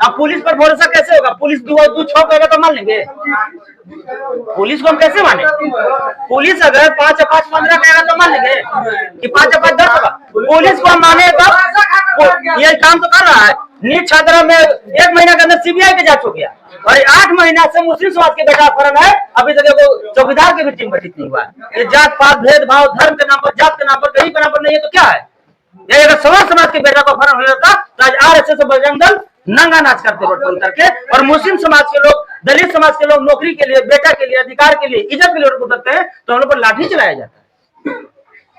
अब पुलिस पर भरोसा कैसे होगा? पुलिस दू छो कहेगा तो मान लेंगे? पुलिस को हम कैसे माने? पुलिस अगर 5 और 5 15 कहेगा तो मान लेंगे कि 5 और 5 10 होगा? पुलिस को हम माने तो ये काम तो कर रहा है। नीट छात्रा में 1 महीना के अंदर सीबीआई की जांच हो गया और 8 महीना से मुस्लिम समाज के बेटा फर्म है, अभी तक वो चौकीदार की भी टीम गठित नहीं हुआ। ये जात पात भेदभाव धर्म के नाम पर, जात के नाम पर, कहीं के नाम पर नहीं है तो क्या है? ये अगर समाज के बेटा को फर्म हो जाता तो आज आरएसएस और बजरंग दल नंगा नाच करते रोड पर उतर के, और मुस्लिम समाज के लोग, दलित समाज के लोग नौकरी के लिए, बेटा के लिए, अधिकार के लिए, इज्जत के लिए रोड पर उतरते हैं तो हम लोग पर लाठी चलाया जाता है।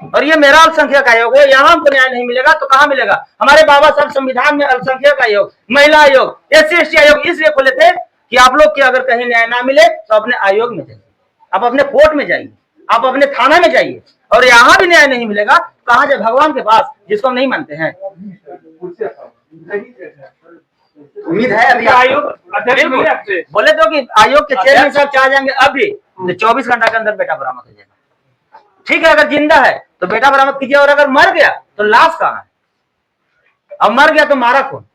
और ये मेरा अल्पसंख्यक आयोग है, यहाँ हमको न्याय नहीं मिलेगा तो कहाँ मिलेगा? हमारे बाबा साहब संविधान में अल्पसंख्यक आयोग, महिला आयोग, SC/ST आयोग इसलिए खोले थे कि आप लोग के अगर कहीं न्याय ना मिले तो अपने आयोग में जाइए, आप अपने कोर्ट में जाइए, आप अपने थाना में जाइए। और यहाँ भी न्याय नहीं मिलेगा, कहाँ जाए? भगवान के पास, जिसको हम नहीं मानते हैं। उम्मीद है अभी आयोग बोले तो कि आयोग के चेयरमैन साहब चाह जाएंगे अभी तो 24 घंटा के अंदर बेटा बरामद हो जाएगा। ठीक है, अगर जिंदा है तो बेटा बरामद कीजिए, और अगर मर गया तो लाश कहाँ है? अब मर गया तो मारा कौन?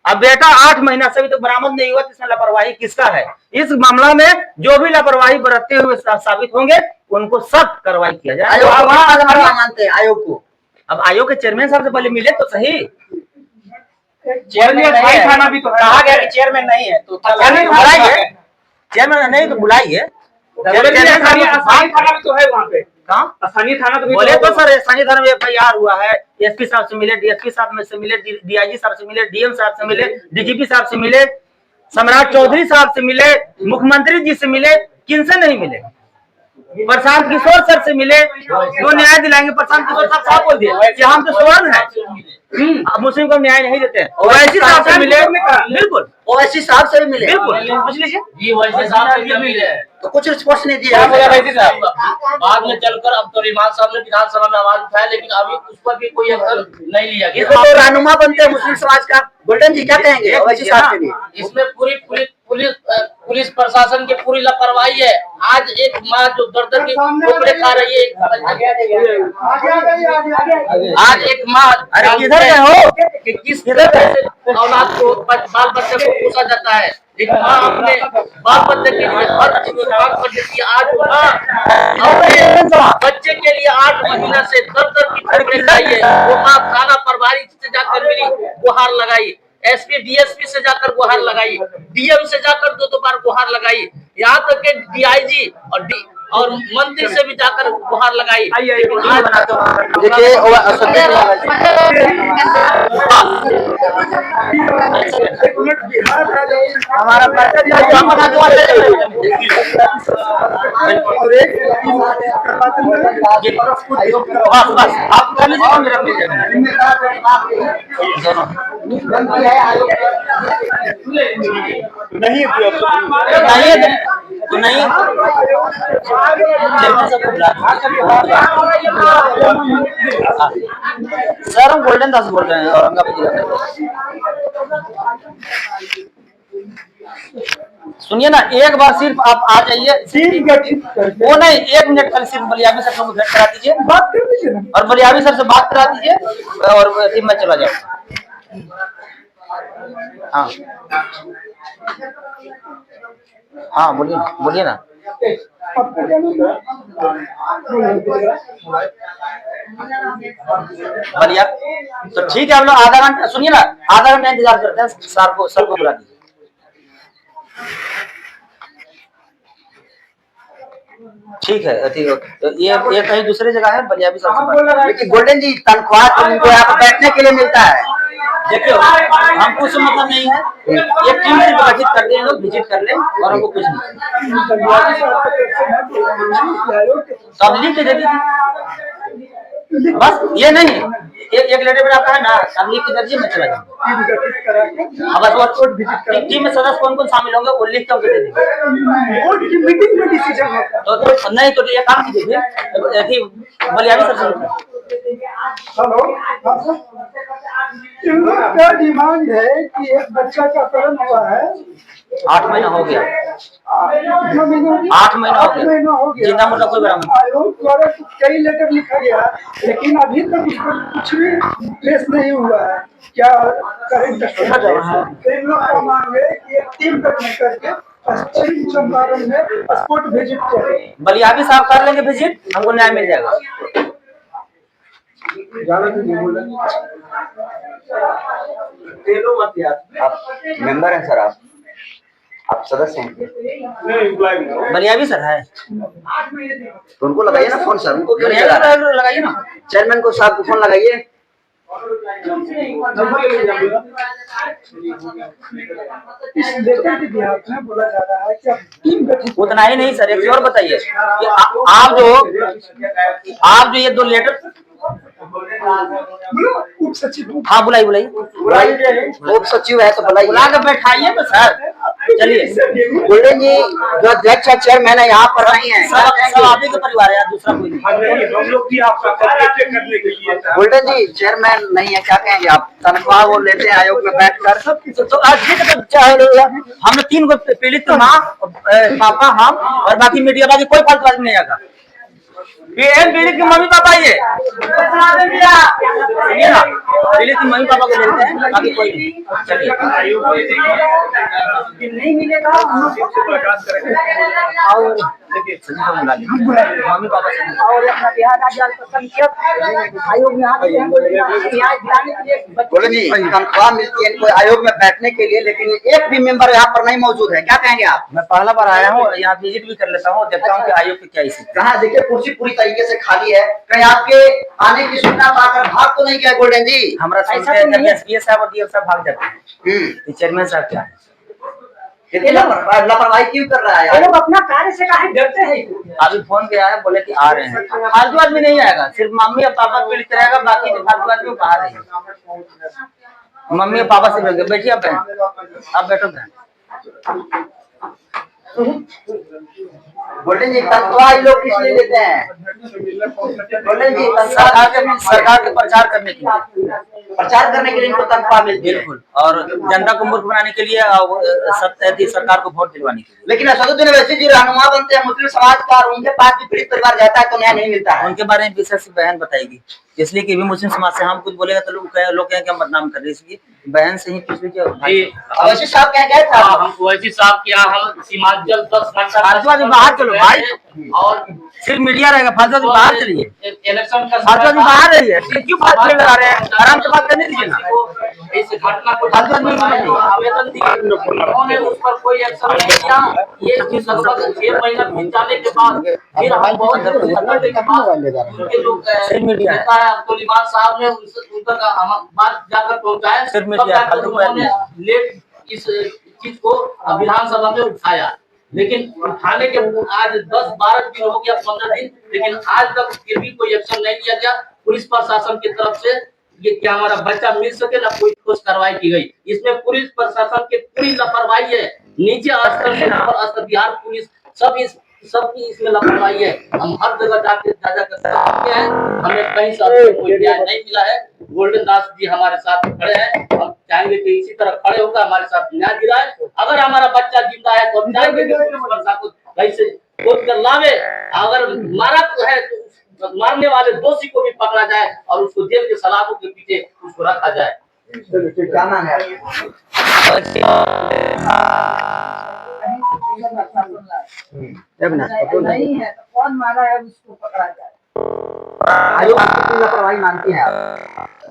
अब बेटा 8 महीना से भी तो बरामद नहीं हुआ, तो इसमें लापरवाही किसका है? इस मामला में जो भी लापरवाही बरतते हुए साबित होंगे उनको सख्त कार्रवाई किया जाए। मानते हैं आयोग को। अब आयोग के चेयरमैन साहब से पहले मिले तो सही। चेयरमैन थाना भी तो कहा गया कि चेयरमैन नहीं है तो बुलाइए, चेयरमैन नहीं तो बुलाइए। थाना तो है वहाँ पे, कहाँ स्थानीय थाना तो बोले तो सर, स्थानीय थाना में FIR हुआ है। SP साहब से मिले, DSP साहब में से मिले, DIG साहब से मिले, DM साहब से मिले, DGP साहब से मिले, सम्राट चौधरी साहब से मिले, मुख्यमंत्री जी से मिले, किनसे नहीं मिले? प्रशांत किशोर सर से मिले, जो न्याय दिलाएंगे। प्रशांत किशोर साहब बोल दिए कि हम तो स्वर्ण है, मुस्लिम को न्याय नहीं देते हैं। ओवैसी साहब से मिले, बिल्कुल ओवैसी साहब से भी मिले, बिल्कुल पूछ लीजिए जी, वैसे साहब से भी मिले तो कुछ रिस्पॉन्स नहीं दिया। बाद में चलकर अब तो रिमांड साहब ने विधानसभा में आवाज उठाया, लेकिन अभी उस पर भी कोई एक्शन नहीं लिया गया। इसमें तो रहनुमा बनते हैं मुस्लिम समाज का, गोल्डन जी क्या कहेंगे ओवैसी साहब के लिए? इसमें पूरी पुलिस प्रशासन की पूरी लापरवाही है। आज एक माँ जो दर्द की ठोकरें खा रही है, आज एक माँ, अरे किधर गए हो कि किस तरह से औलाद को, बाल बच्चे को पोसा जाता है। एक माँ अपने बाल बच्चे के लिए हर चीज काम कर देती है। आज माँ अपने बच्चे के लिए 8 महीना से दर की ठोकरें खाई है। वो माँ थाना प्रभारी से जाकर मिली, गुहार लगाई, SP DSP से जाकर गुहार लगाई, DM से जाकर 2 बार गुहार लगाई, यहाँ तक के DIG और मंत्री से भी जाकर गुहार लगाई। देखिए हमारा नहीं तो नहीं सर, हम गोल्डन दास बोल रहे हैं औरंगाबाद जिला से। सुनिए ना, एक बार सिर्फ आप आ जाइए, वो नहीं 1 मिनट कल सिर्फ बलियाबी सर को भेंट करा दीजिए, बात कर दीजिए और बलियाबी सर से बात करा दीजिए और मैं चला जाऊंगा। हाँ हाँ, बोलिए ना। बलिया तो ठीक है, हम लोग आधा घंटा, सुनिए ना, आधा घंटा इंतजार करते हैं। सर को बुला दीजिए। ठीक है, तो ये कहीं दूसरी जगह है, बलिया भी सबसे। लेकिन गोल्डन जी तनख्वाह तो उनको यहाँ पे बैठने के लिए मिलता है। देखियो, हमको उससे मतलब नहीं है, एक टीम से गठित कर दें, लोग विजिट कर ले और हमको कुछ नहीं। सब लिख के दे दीजिए, बस ये नहीं, एक लेटर में आपका है ना, सब लिख के दे दीजिए, मैं चला जाऊंगा। अब बस वो टीम में सदस्य कौन कौन शामिल होंगे वो लिख के दे दीजिए। मीटिंग में डिसीजन होता है तो नहीं तो ये काम कीजिए, फिर बलियाबी सर से हेलो, इन लोग का डिमांड है कि एक बच्चा का अपहरण हुआ है। 8 महीना हो गया। 8 महीना हो गया। जिंदा मुर्दा कोई बरामद नहीं। आयोग द्वारा तो कई लेटर लिखा गया, लेकिन अभी तक उस पर कुछ भी ट्रेस नहीं हुआ है। क्या करेंगे? इन लोग का मांग है कि एक टीम गठन करके पश्चिम चंपारण में स्पॉट विजिट करें। बलियाबी साहब कर लेंगे विजिट, हमको न्याय मिल जाएगा। आप मेंबर हैं सर, आप सदस्य हैं? बलियाबी सर है तो उनको लगाइए ना फोन सर, उनको क्यों नहीं लगा रहा है? लगाइए ना। चेयरमैन को साहब को फोन लगाइए। इस लेटर के बिहाफ में बोला जा रहा है कि अब टीम गठित। उतना ही नहीं सर, एक चीज और बताइए कि आप जो ये 2 लेटर, उप सचिव, हाँ बुलाइए। उप सचिव है तो बुलाइए। बुला के बैठाइए तो सर। चलिए, गोल्डन जी जो अध्यक्ष है, चेयरमैन है, यहाँ पर नहीं है। सब आप ही का परिवार है यार, दूसरा कोई नहीं। हम लोग भी आपका करने के लिए गोल्डन जी चेयरमैन नहीं है, क्या कहेंगे आप? तनख्वाह वो लेते हैं आयोग में बैठकर। तो आज ठीक है, तो चाहे हम लोग 3 पीड़ित, माँ, पापा, हम और बाकी मीडिया, बाकी कोई फालतू आदमी नहीं आएगा। पीड़ित की मम्मी पापा ये सुनिए ना, पीड़ित की मम्मी पापा को लेते हैं, बाकी कोई नहीं। चलिए, नहीं मिलेगा और मम्मी पापा से और अपना बिहार राज्य अल्पसंख्यक आयोग में आते हैं न्याय दिलाने के लिए। गोल्डन जी तनख्वाह मिलती है इनको आयोग में बैठने के लिए, लेकिन एक भी मेंबर यहाँ पर नहीं मौजूद है, क्या कहेंगे आप? मैं पहला बार आया हूँ, यहाँ विजिट भी कर लेता हूँ, देखता हूँ कि आयोग की क्या स्थिति। कहाँ देखिए कुर्सी पूरी तरीके से खाली है, कहीं आपके आने की सूचना पाकर भाग तो नहीं गया गोल्डन जी? हमारा एसपी साहब और डीएम साहब भाग जाते हैं, चेयरमैन साहब क्या लापरवाही क्यों कर रहा है? ये लोग अपना कार्य से काहे डरते हैं? अभी फोन पे आया, बोले कि आ रहे हैं। फालतू आदमी नहीं आएगा, सिर्फ मम्मी और पापा पीड़ित रहेगा, बाकी जो फालतू आदमी बाहर रहेगा। मम्मी और पापा से मिलकर बैठिए, आप बैठो बहन। गोल्डन जी तनख्वाह लोग किस लिए लेते हैं? गोल्डन जी सरकार के प्रचार करने के लिए, इनको तनख्वाह मिलती है। बिल्कुल, और जनता को मूर्ख बनाने के लिए और सरकार को वोट दिलवाने के लिए। लेकिन असदुद्दीन ओवैसी जी रहनुमा बनते हैं मुस्लिम समाज का, और उनके पास भी पीड़ित परिवार जाता है तो न्याय नहीं मिलता है। उनके बारे में विशेष बहन बताएगी, इसलिए कि भी मुस्लिम समाज से हम कुछ बोलेगा तो लोग कहेंगे हम बदनाम कर रहे हैं, इसलिए बहन से ही पूछ लीजिए। ओवैसी साहब क्या गए थे? हम ओवैसी साहब के यहाँ हम सीमांचल 10 घंटा फालतू आदमी बाहर चलो भाई, और सिर्फ मीडिया रहेगा, फालतू आदमी बाहर चलिए। इलेक्शन का फालतू आदमी बाहर रहिए, क्यों बात लगा रहे हैं? आराम से बात करने दीजिए ना। इस घटना को फालतू आदमी आवेदन दिया, उन्होंने उस पर कोई एक्शन नहीं किया। ये लगभग 6 महीना बीत जाने के बाद फिर हम बहुत करने के बाद उनके लोग नेता अब्दुल इमान साहब ने उन तक हम बात जाकर पहुंचाया, तब जाकर उन्होंने लेट इस चीज को विधानसभा में उठाया। लेकिन उठाने के आज 10-12 दिन हो गया, 15 दिन, लेकिन आज तक फिर भी कोई एक्शन नहीं लिया गया पुलिस प्रशासन की तरफ से। ये क्या हमारा बच्चा मिल सके ना, कोई ठोस कार्रवाई की गई। इसमें पुलिस प्रशासन की पूरी लापरवाही है, नीचे स्तर से ऊपर स्तर बिहार पुलिस सबकी इसमें लापरवाही है। हम हर जगह जाकर सकते हैं, हमें कहीं से कोई न्याय नहीं मिला है। गोल्डन दास जी हमारे साथ खड़े हैं, हम चाहेंगे कि इसी तरह खड़े होकर हमारे साथ न्याय दिलाए। अगर हमारा बच्चा जिंदा है तो हम चाहेंगे कि पुलिस प्रशासन कहीं से खोज कर लावे, अगर मारा है तो मारने वाले दोषी को भी पकड़ा जाए और उसको जेल के सलाखों के पीछे उसको रखा जाए। क्या नाम है? नहीं है तो कौन मारा है उसको पकड़ा जाए। आयोग की लापरवाही मानती है आप?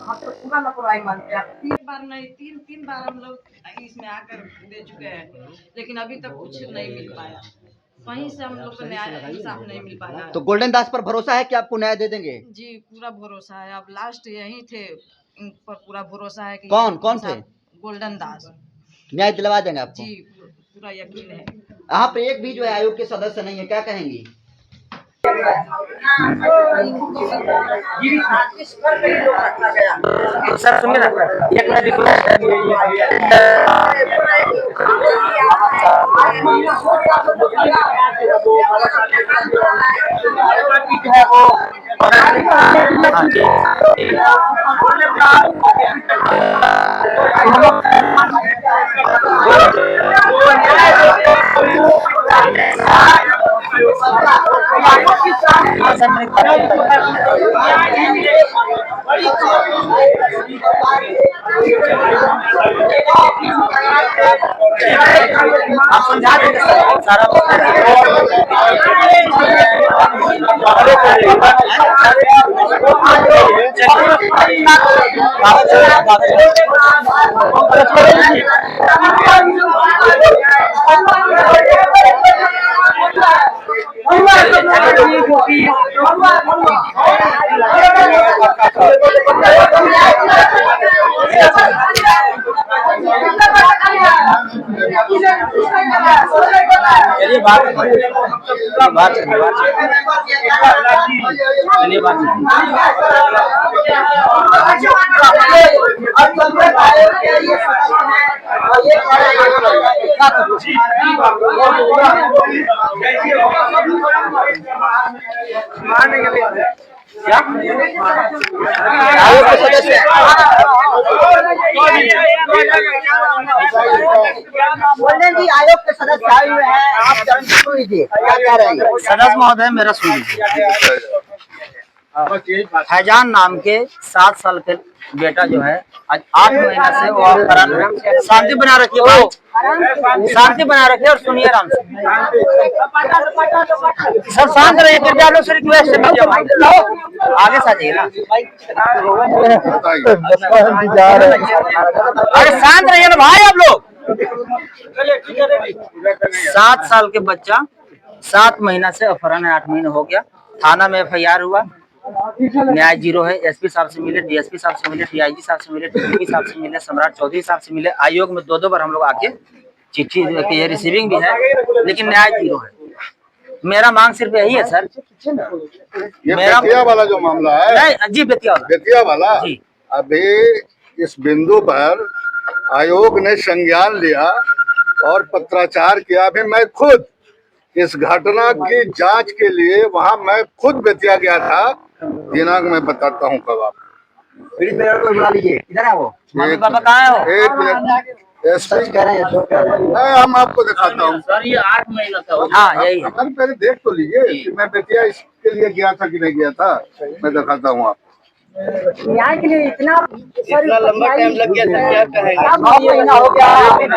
हम तो पूरा लापरवाही मानते हैं। 3 बार नहीं, तीन बार हम लोग इसमें आकर दे चुके हैं, लेकिन अभी तक कुछ नहीं मिल पाया। कहीं से हम लोग को न्याय इंसाफ नहीं मिल पाया। तो गोल्डन दास पर भरोसा है कि आपको न्याय दे देंगे? जी पूरा भरोसा है, अब लास्ट यही थे, इन पर पूरा भरोसा है कि कौन थे? गोल्डन दास न्याय दिलवा देंगे आपको? जी, पूरा यकीन है। यहाँ पे एक भी जो है आयोग के सदस्य नहीं है, क्या कहेंगी? सर सुनिए ना, एक मिनट रिक्वेस्ट है वो आप समझा देंगे सारा चलिए बात बोलने जी आयोग के सदस्य आए हुए हैं, आप जरा सुन लीजिए क्या कह रहे हैं। सदस्य महोदय मेरा सुनिए, फैजान नाम के 7 साल के बेटा जो है आज 8 महीना से वो अपहरण, शांति बना रखिए भाई, शांति बना रखिए और सुनिए आराम से। सर शांत रहिए, कृपया लोग से रिक्वेस्ट है, आगे से आ जाइए ना। अरे शांत रहिए ना भाई आप लोग। 7 साल के बच्चा 7 महीना से अपहरण है, 8 महीने हो गया, थाना में FIR हुआ, न्याय जीरो है। SP साहब से मिले, DSP साहब से मिले, DIG साहब से मिले, DGP साहब से मिले, सम्राट चौधरी साहब से मिले, आयोग में 2 बार हम लोग आके चिट्ठी ये रिसीविंग भी है, लेकिन न्याय जीरो है। मेरा मांग सिर्फ यही है सर, ये मेरा बेतिया वाला जो मामला है, नहीं जी बेतिया वाला जी, अभी इस बिंदु पर आयोग ने संज्ञान लिया और पत्राचार किया। अभी मैं खुद इस घटना की जांच के लिए वहां मैं खुद बेतिया गया था, दिनांक मैं बताता हूँ कब। आप बुला लीजिए, इधर है वो मम्मी पापा कहाँ है वो? 1 मिनट, सच कह रहे हैं, झूठ कह रहे हैं। हम आपको दिखाता हूँ। सर ये 8 महीना का हाँ यही है। अरे पहले देख तो लीजिए कि मैं बेतिया इसके लिए गया था कि नहीं गया था, मैं दिखाता हूँ आप। न्याय के लिए इतना लंबा टाइम लग गया था, क्या कहेंगे? 9 महीना हो गया, कोई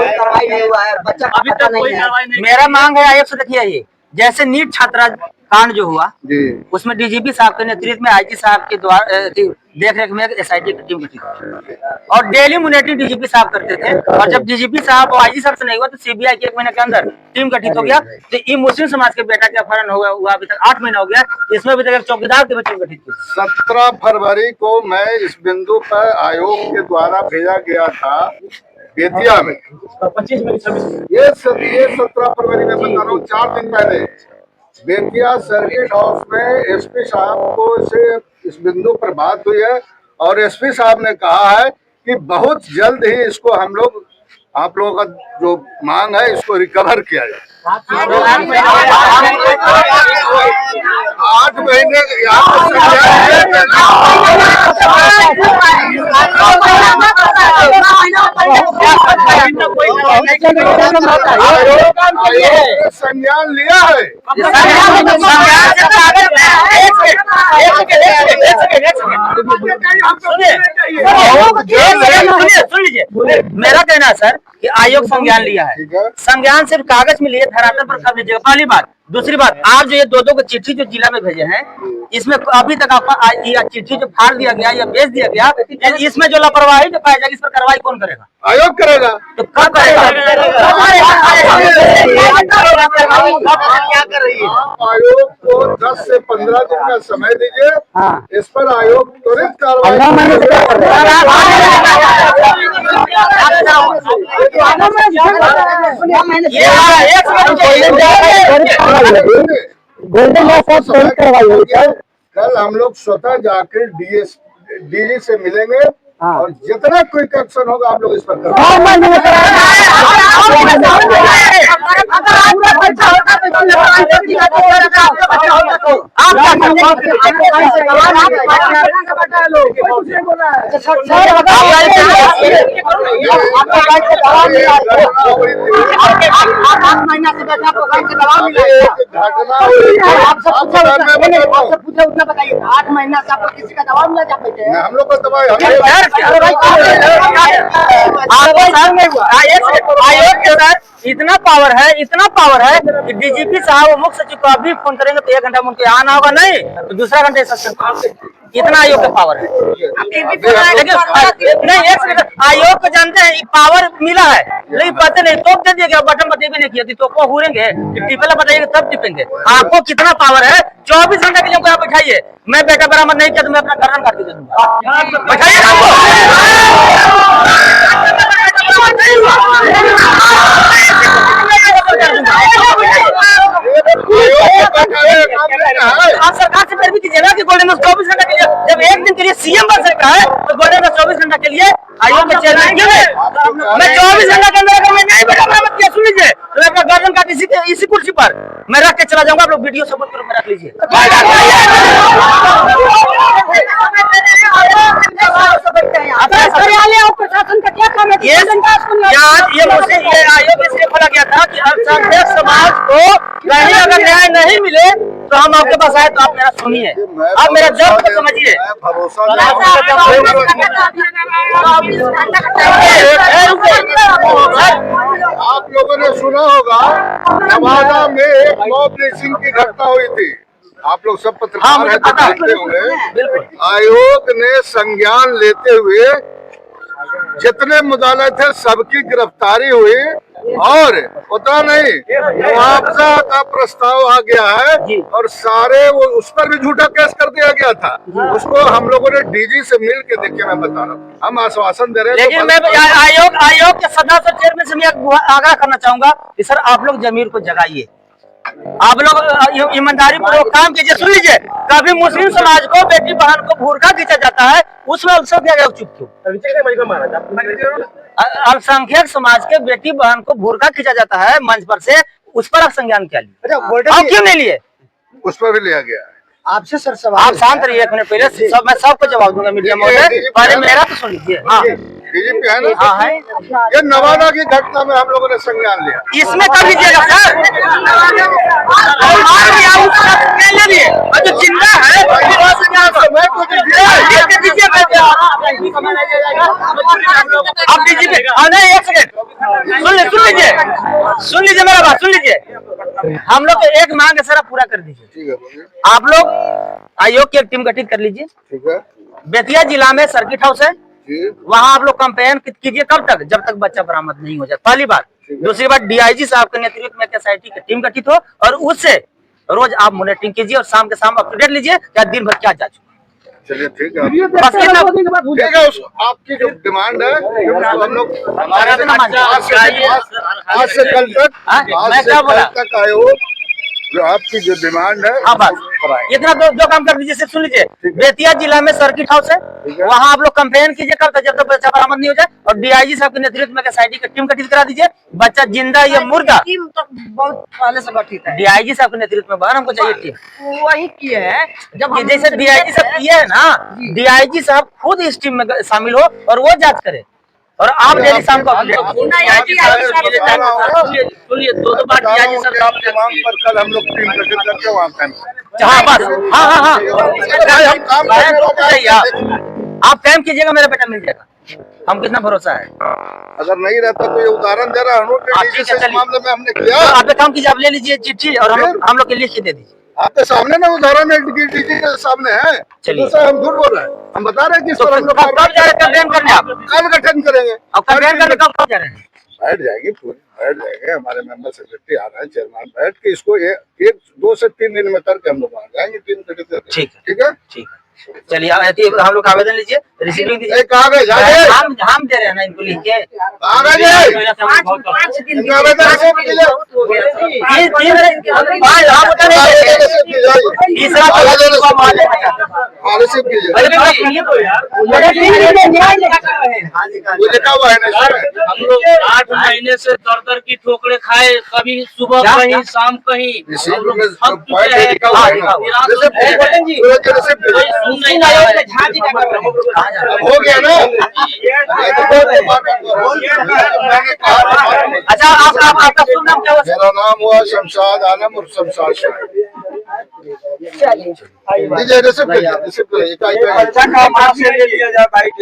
कार्रवाई नहीं हुआ है, बच्चा का अभी पता तक नहीं कोई है। कार्रवाई नहीं। मेरा मांग है आयोग से, देखिए ये जैसे नीट छात्रा कांड जो हुआ जी, उसमें DGP साहब के नेतृत्व में IG साहब के द्वारा देख रेख में SIT की टीम गठित और डेली मॉनिटरिंग DGP साहब करते थे, और जब DGP साहब और IG साहब से नहीं हुआ तो CBI के 1 महीने के अंदर टीम गठित हो गया। तो ये मुस्लिम समाज के बेटा के अपहरण हुआ अभी तक 8 महीना हो गया, इसमें अभी तक एक चौकीदार की टीम गठित की। 17 फरवरी को मैं इस बिंदु पर आयोग के द्वारा भेजा गया था बेतिया में। 25 में 26 ये 17 फरवरी में बता रहा हूँ, 4 दिन पहले बेतिया सर्किट हाउस में SP साहब को से इस बिंदु पर बात हुई है, और SP साहब ने कहा है कि बहुत जल्द ही इसको हम लोग, आप लोगों का जो मांग है इसको रिकवर किया जाए। 8 महीने संज्ञान लिया है। सुन लीजिए, मेरा कहना है सर कि आयोग संज्ञान लिया है, संज्ञान सिर्फ कागज में लिए धरातल पर कर दीजिएगा, पहली बात। दूसरी बात, आप जो ये 2 को चिट्ठी जो जिला में भेजे हैं, इसमें अभी तक आपका चिट्ठी जो फाड़ दिया गया या बेच दिया गया, इसमें जो लापरवाही जो पाया जाएगी, इस पर कार्रवाई कौन करेगा? आयोग करेगा। तो कब करेगा? क्या कर रही है? आयोग को 10 से 15 दिन का समय दीजिए, इस पर आयोग त्वरित कार्रवाई। ये एक गोल्डन कल हम लोग स्वतः जाकर डीजी से मिलेंगे और जितना कोई एक्शन होगा आप लोग इस पर बताइए 8 महीना से आपको किसी का दबाव मिला जाता है? हम लोग को दबाए आयोग के साथ इतना पावर है कि डीजीपी साहब मुख्य सचिव को अभी फोन करेंगे तो 1 घंटा में उनके आना होगा, नहीं तो दूसरा घंटे सस्पेंड। इतना आयोग का पावर है। नहीं, एक सेकंड, आयोग को जानते हैं पावर मिला है लेकिन पता नहीं तो दे दिया, बटन बता भी नहीं किया तो को हुरेंगे टिपेला बताइएगा तब टिपेंगे। आपको कितना पावर है? 24 घंटे के लिए आप बैठाइए, मैं बेटा बरामद नहीं किया तो मैं अपना गर्दन काट दे दूंगा। बैठाइए आप सरकार से पैरवी कीजिए ना कि गोल्डन 24 घंटा के लिए, जब एक दिन के लिए सीएम बन सकता है तो गोल्डन 24 घंटा के लिए आयोग के चेयरमैन क्यों है? मैं 24 घंटा के अंदर अगर मैं नहीं बेटा बरामद किया, सुन लीजिए तो अपना गर्दन काट इसी कुर्सी पर मैं रख के चला जाऊंगा। आप लोग वीडियो सबूत के रूप में रख लीजिए। प्रशासन का क्या काम है? ये आयोग इसलिए खोला गया था कि अल्पसंख्यक समाज को कहीं अगर न्याय नहीं मिले तो हम आपके पास आए तो आप मेरा सुनिए, आप मेरा दर्द को समझिए। आप लोगों ने सुना होगा नवादा में एक मॉब लिंचिंग की घटना हुई थी, आप लोग सब पत्रकार हैं तो जानते होंगे। आयोग ने संज्ञान लेते हुए जितने मुद्दाले थे सबकी गिरफ्तारी हुई और पता नहीं मुआवजा का प्रस्ताव आ गया है और सारे वो उस पर भी झूठा केस कर दिया गया था। उसको हम लोगों ने डीजी से मिल के देखिए, मैं बता रहा हूँ, हम आश्वासन दे रहे हैं। लेकिन मैं आयोग के सदस्य चेयरमैन से मैं आगाह करना चाहूंगा कि सर आप लोग जमीर को जगाइए, आप लोग ईमानदारी पूर्वक काम कीजिए। सुन लीजिए, कभी मुस्लिम समाज को बेटी बहन को भूरका खींचा जाता है, उसमें अवसर दिया गया, चुप क्यों? अल्पसंख्यक समाज के बेटी बहन को भूरका खींचा जाता है मंच पर से, उस पर आप संज्ञान क्या लिए? और क्यों नहीं लिए? उस पर भी लिया गया है। आपसे सर सवाल, आप शांत रहिए 1 मिनट पहले, सब मैं सबको जवाब दूंगा मीडिया में। पहले मेरा तो सुन लीजिए। हाँ डीजीपी है ना? हाँ है। ये नवादा की घटना में हम लोगों ने संज्ञान लिया। इसमें कब लीजिएगा सर? ले लिए और जो जिंदा है आप डीजीपी। नहीं, एक सेकंड सुन लीजिए मेरा बात, सुन लीजिए। हम लोग एक मांग है सर, आप पूरा कर दीजिए। ठीक है, आप लोग आयोग की एक टीम गठित कर लीजिए। ठीक है, बेतिया जिला में सर्किट हाउस है, जी, वहाँ आप लोग कंपेन कीजिए। कब तक? जब तक बच्चा बरामद नहीं हो जाए, पहली बात। दूसरी बात, डीआईजी साहब के नेतृत्व में एसआईटी की टीम गठित हो और उससे रोज आप मॉनिटरिंग कीजिए और शाम के शाम अपडेट लीजिए क्या दिन भर क्या जांच। चलिए ठीक है, बस इतना। ठीक है। आपकी जो डिमांड है हम लोग आज से कल तक आयोग जो आपकी जो डिमांड है। हाँ बस इतना दो काम कर दीजिए। सुन लीजिए, बेतिया जिला में सर्किट हाउस है, वहाँ आप लोग कंप्लेन कीजिए कब तक, जब तक बच्चा बरामद नहीं हो जाए। और डीआईजी साहब के नेतृत्व में एसआईटी की टीम गठित करा दीजिए। बच्चा जिंदा या मुर्गा टीम तो बहुत पहले से गठित है, डीआईजी साहब के नेतृत्व में बहन हमको चाहिए टीम। वही किए हैं। जब ये जैसे डीआईजी साहब किए है ना, डीआईजी साहब खुद इस टीम में शामिल हो और वो जांच करे और आप डेली शाम को अपडेट। सुनिए, 2 बार डीआईजी सर मांग पर कल हम लोग टीम गठित करके वहाँ काम हाँ बस हाँ आप टाइम कीजिएगा, मेरा बेटा मिल जाएगा, हम कितना भरोसा है। अगर नहीं रहता तो ये उदाहरण दे रहा हूँ इस मामले में हमने किया। आप एक काम कीजिए, आप ले लीजिए चिट्ठी और हम लोग के लिख के दे दीजिए। आपके सामने ना उदाहरण है, डीजी के सामने है। चलिए, हम झूठ बोल रहे हैं, हम बता रहे हैं कि तो कब जा रहे हैं कंप्लेन करने? आप कल गठन करेंगे। अब कंप्लेन करने कब जा रहे हैं? बैठ जाएगी पूरी, बैठ जाएंगे, हमारे मेंबर सेक्रेटरी आ रहे हैं, चेयरमैन बैठ के इसको 2 से 3 दिन में करके हम लोग आ जाएंगे टीम गठित करके। ठीक है, ठीक है, ठीक। चलिए हम लोग आवेदन लीजिए, रिसीविंग दीजिए। एक कागज आगे हम दे रहे हैं ना इनको लिख के। कागज है। इनका आवेदन रिसीव कीजिए। हाँ, रिसीव कीजिए। वो लिखा हुआ है ना इसमें। हम लोग 8 महीने से दर की ठोकरे खाए, कभी सुबह कहीं शाम कहीं, हम लोग थक चुके हैं। निराश हो चुके हैं। सुन नहीं रहा है। हो गया ना। अच्छा, आपका शुभ नाम क्या हुआ? मेरा नाम हुआ शमशाद आलम और शमशाद शाह। दीजिए रिसिप्ट कीजिए, रिसिप्ट कीजिए। अच्छा काम आपसे ले लिया जाए बाइक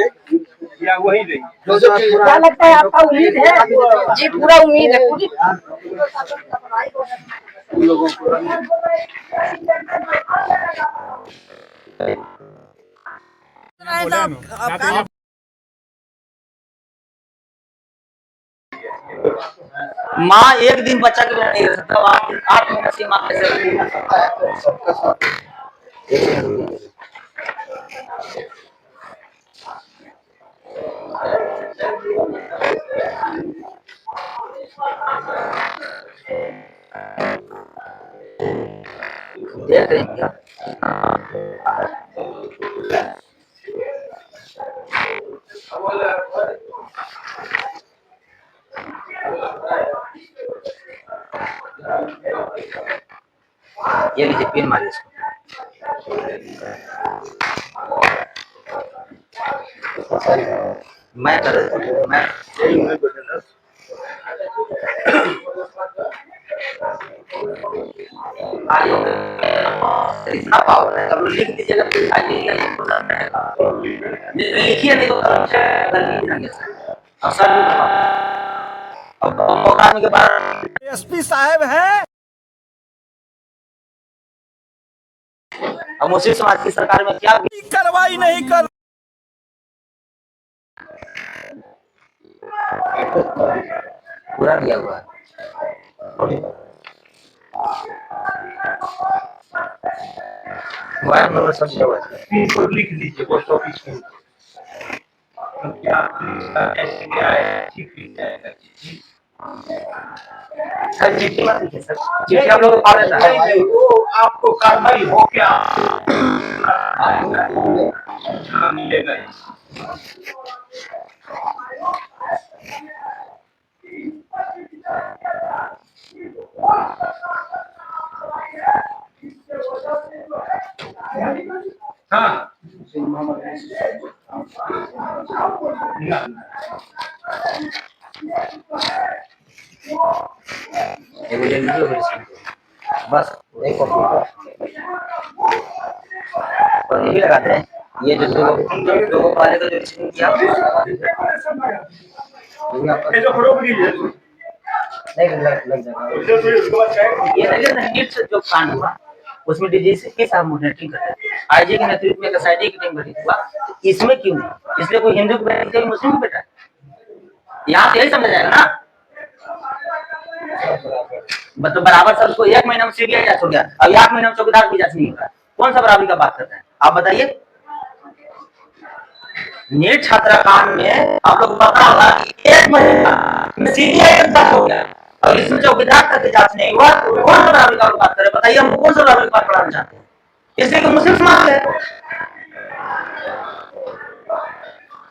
या वही नहीं। क्या लगता है आपका उम्मीद है? जी पूरा उम्मीद है पूरी। माँ एक दिन बच्चा के बिना नहीं रह सकता, 8 महीने से माँ कैसे रहेगी? देख रहे हैं क्या? ये लीजिए, पिन मारिए इसको। मैं कर मैं इतना पावर है, अब लिख दीजिएगा। लिखिए नहीं तो असल अब के बाद एसपी साहब हैं। अब मुस्लिम समाज की सरकार में क्या कार्रवाई नहीं कर। पूरा दिया हुआ है। मोबाइल नंबर सब दिया हुआ है। इनको लिख लीजिए पोस्ट ऑफिस में। क्या है ठीक जाएगा। सर चिट्ठी मत लिखिए सर, चिट्ठी आप लोग को पा लेता है। वो आपको कार्रवाई हो क्या मिलेगा। हाँ बस एक कॉपी और ये भी लगाते हैं। ये जो दो वाले का जो रिसीविंग किया ये जो फोटो लीजिए नहीं लग जाएगा। ये लगे ना नीट से जो कांड हुआ उसमें डीजीपी के साथ मॉनिटरिंग करते हैं, आईजी के नेतृत्व में एसआईटी की टीम गठित हुआ। तो इसमें क्यों नहीं? इसलिए कोई हिंदू को बेटा मुस्लिम को बेटा, यहाँ से यही समझ जाएगा ना। मतलब बराबर सर उसको 1 महीना में सीबीआई जांच हो गया, अब 8 महीने में चौकीदार की जांच नहीं होगा। कौन सा बराबरी का बात करते हैं आप बताइए? नीट छात्रा कांड में आप लोग पता होगा कि 1 महीना में सीबीआई का जांच हो गया और इसमें चौकीदार तक की जांच नहीं हुआ। कौन सा बराबरी का बात करे बताइए? हम कौन सा बराबरी की बात पढ़ाना चाहते हैं? इसलिए कि मुस्लिम समाज है,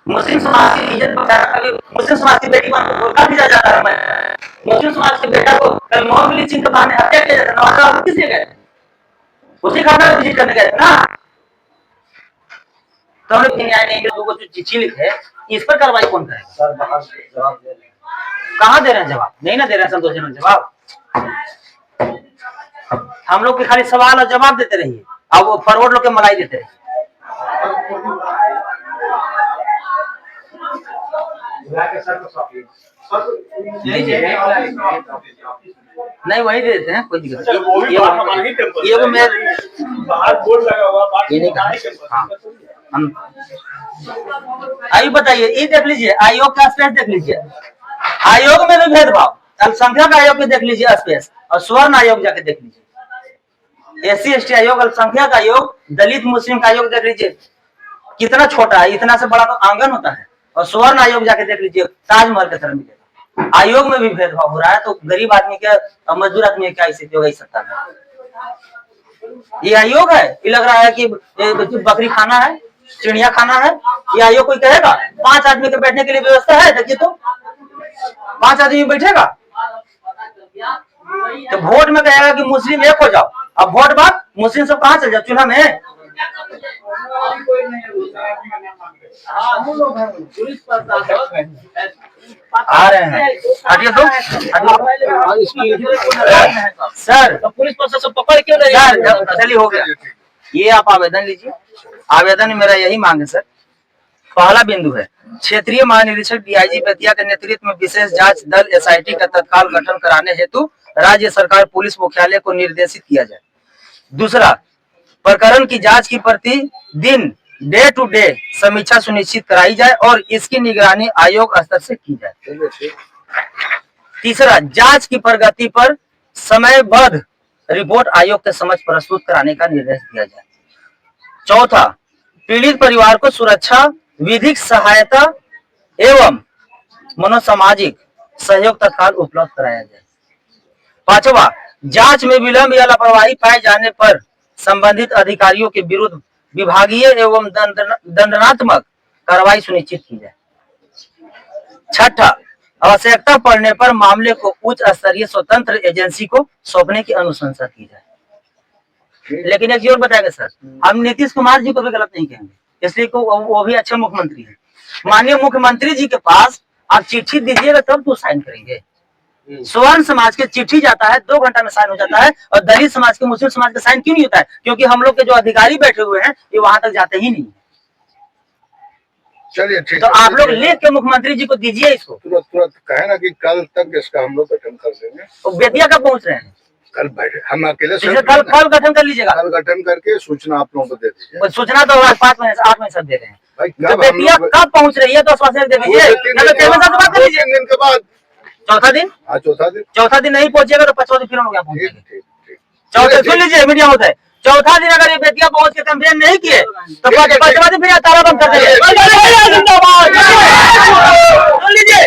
मुस्लिम समाज की इज्जत बचाना। मुस्लिम समाज की बेटी को धोखा दिया जाता है। मुस्लिम समाज के बेटा को कल मोहम्मद अली सिंह के बहाने हत्या किया जाता है। नवाज किस लिए गए? उसी खाना विजिट करने गए ना। तो हम लोग न्याय नहीं, लोगों को जो चिट्ठी लिखे इस पर कार्रवाई कौन करेगा? सर बाहर जवाब दे रहे हैं। कहाँ दे रहे हैं जवाब? नहीं ना दे रहे हैं संतोषजनक जवाब। हम लोग के खाली सवाल और जवाब देते रहिए, अब वो फॉरवर्ड लोग के मलाई देते रहिए। नहीं वही दे देते हैं, कोई दिक्कत नहीं। ये वो मैं बाहर बोर्ड लगा हुआ ये नहीं कहा। हाँ हम आयु बताइए, ये देख लीजिए आयोग का स्पेस देख लीजिए। आयोग में भी भेदभाव, अल्पसंख्यक आयोग के देख लीजिए स्पेस और स्वर्ण आयोग जाके देख लीजिए। SC ST आयोग, अल्पसंख्यक आयोग, दलित मुस्लिम का आयोग देख लीजिए कितना छोटा है, इतना से बड़ा तो आंगन होता है। और स्वर्ण आयोग जाके देख लीजिए, ताजमहल की तरह मिलेगा। आयोग में भी भेदभाव हो रहा है, तो गरीब आदमी क्या और मजदूर आदमी क्या स्थिति होगी सत्ता में? ये आयोग है, ये लग रहा है कि बकरी खाना है, चिड़िया खाना है। ये आयोग कोई कहेगा 5 आदमी के बैठने के लिए व्यवस्था है? देखिए तो 5 आदमी बैठेगा। तो वोट में कहेगा कि मुस्लिम एक हो जाओ, अब वोट बाद मुस्लिम सब कहाँ चल जाओ चूल्हा में? आ रहे हैं, हटिए तो सर, तो पुलिस प्रशासन पकड़ क्यों नहीं? सर चलिए हो गया, ये आप आवेदन लीजिए। आवेदन में मेरा यही मांग है सर। पहला बिंदु है, क्षेत्रीय महानिरीक्षक DIG बेतिया के नेतृत्व में विशेष जांच दल SIT का तत्काल गठन कराने हेतु राज्य सरकार पुलिस मुख्यालय को निर्देशित किया जाए। दूसरा, प्रकरण की जांच की प्रतिदिन डे टू डे समीक्षा सुनिश्चित कराई जाए और इसकी निगरानी आयोग स्तर से की जाए। तीसरा, जांच की प्रगति पर समयबद्ध रिपोर्ट आयोग के समक्ष प्रस्तुत कराने का निर्देश दिया जाए। चौथा, पीड़ित परिवार को सुरक्षा, विधिक सहायता एवं मनोसामाजिक सहयोग तत्काल उपलब्ध कराया जाए। पांचवा, जांच में विलंब या लापरवाही पाए जाने पर संबंधित अधिकारियों के विरुद्ध विभागीय एवं दंडात्मक कार्रवाई सुनिश्चित की जाए। छठा, आवश्यकता पड़ने पर मामले को उच्च स्तरीय स्वतंत्र एजेंसी को सौंपने की अनुशंसा की जाए। लेकिन एक चीज और बताएंगे सर, हम नीतीश कुमार जी को भी गलत नहीं कहेंगे, इसलिए को वो भी अच्छे मुख्यमंत्री हैं। माननीय मुख्यमंत्री जी के पास आप चिट्ठी दीजिएगा तब तो साइन करेंगे। स्वर्ण समाज के चिट्ठी जाता है 2 घंटा में साइन हो जाता है, और दलित समाज के, मुस्लिम समाज का साइन क्यों नहीं होता है? क्योंकि हम लोग के जो अधिकारी बैठे हुए हैं ये वहां तक जाते ही नहीं। चलिए ठीक तो है, आप लोग लिख के मुख्यमंत्री जी को दीजिए इसको। तुरंत तुरंत कहे ना कि कल तक इसका हम लोग गठन कर देंगे। तो बेतिया कब पहुंच रहे हैं? कल बैठे हम अकेले इसे कल गठन कर लीजिएगा। कल गठन करके सूचना आप लोगों को दे दीजिए। सूचना तो 5 महीने 8 महीने सब दे रहे हैं। भाई तो बेतिया कब पहुंच रही है तो आश्वासन दे दीजिए, नहीं तो चेयरमैन साहब से बात कर लीजिए। 3 दिन के बाद। चौथा दिन? हाँ, चौथा दिन नहीं पहुंचेगा तो 5वां दिन फिर हम लोग यहाँ पहुंचेंगे। ठीक ठीक। चौथा सुन लीजिए, मीडिया होता है, चौथा दिन अगर ये बेतिया पहुंच के कंप्लेन नहीं किए तो 5वां दिन फिर यहाँ ताला बंद कर देंगे। सुन लीजिए,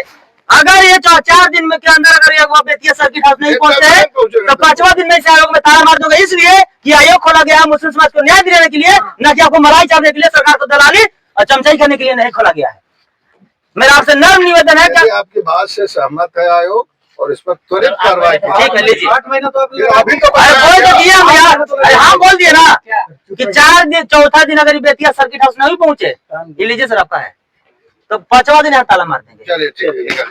अगर ये 4 दिन में के अंदर अगर ये बेतिया सर्किट हाउस नहीं पहुंचते हैं तो 5वां दिन में इस आयोग में ताला मार दोगे, इसलिए कि आयोग खोला गया है मुस्लिम समाज को न्याय दिलाने के लिए, न कि आपको मलाई चाटने के लिए, सरकार को दलाली और चमचाई करने के लिए नहीं खोला गया है। मेरा आपसे नर्म निवेदन है कि आपकी बात से सहमत है आयोग और इस पर त्वरित कार्रवाई की। ठीक है, लीजिए। 8 महीना तो फिर अभी तो अरे बोल तो दिया हम यार, अरे हाँ बोल दिए ना कि 4 दिन, चौथा दिन अगर बेतिया सर्किट हाउस नहीं पहुंचे, ये लीजिए सर आपका है, तो 5वां दिन यहाँ ताला मार देंगे। चलिए ठीक है।